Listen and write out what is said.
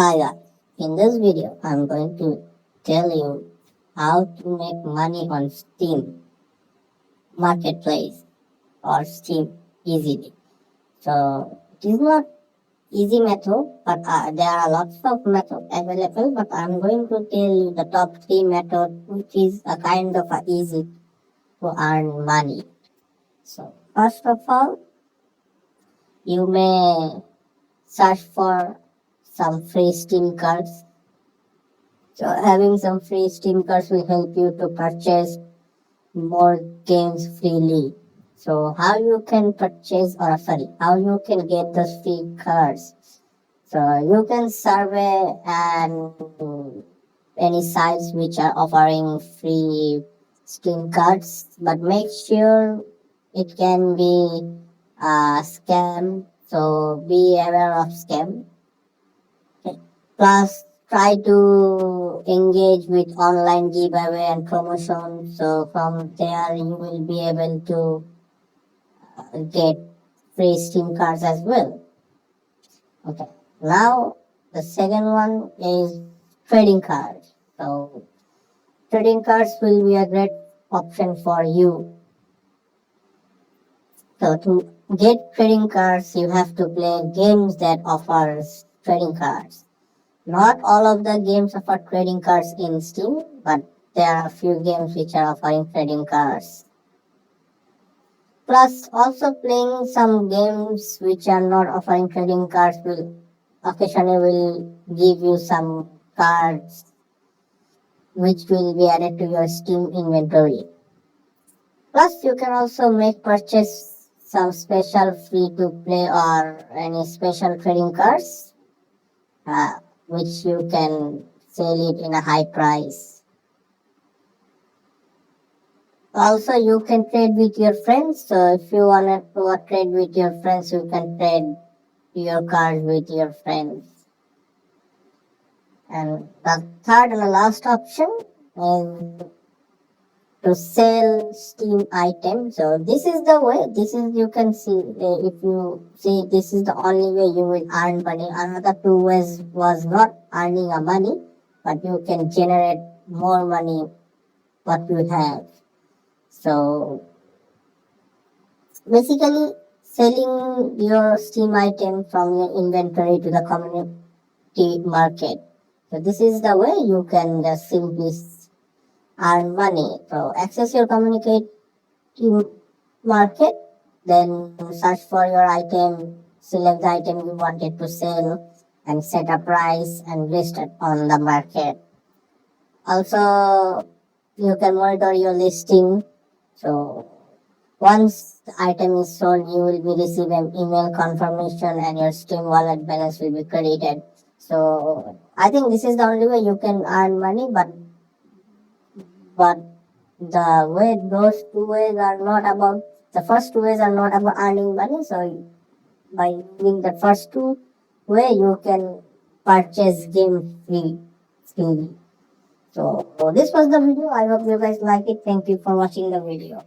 Hi guys, in this video I'm going to tell you how to make money on Steam marketplace or Steam easily. So it is not easy method, but there are lots of methods available, but I'm going to tell you the top 3 method which is a kind of easy to earn money. So first of all, you may search for some free Steam cards. So having some free Steam cards will help you to purchase more games freely. So how you can purchase how you can get those free cards? So you can survey and any sites which are offering free Steam cards, but make sure it can be a scam. So be aware of scam. Plus, try to engage with online giveaway and promotion. So from there, you will be able to get free Steam cards as well. Okay. Now, the second one is trading cards. So trading cards will be a great option for you. So to get trading cards, you have to play games that offers trading cards. Not all of the games offer trading cards in Steam, but there are a few games which are offering trading cards. Plus, also playing some games which are not offering trading cards will occasionally give you some cards which will be added to your Steam inventory. Plus, you can also make purchase some special free to play or any special trading cards. Which you can sell it in a high price. Also, you can trade with your friends. So if you want to trade with your friends, you can trade your cards with your friends. And the third and the last option is to sell Steam items. So this is the way. This is, you can see, if you see, this is the only way you will earn money. Another 2 ways was not earning a money, but you can generate more money what you have. So basically, selling your Steam item from your inventory to the community market. So this is the way you can just simply earn money. So access your community market, then search for your item, select the item you wanted to sell, and set a price and list it on the market. Also, you can monitor your listing. So once the item is sold, you will be receiving email confirmation and your Steam wallet balance will be credited. So I think this is the only way you can earn money, but the way those 2 ways are not about, the first 2 ways are not about earning money. So by using the first 2 way, you can purchase game freely. So this was the video. I hope you guys like it. Thank you for watching the video.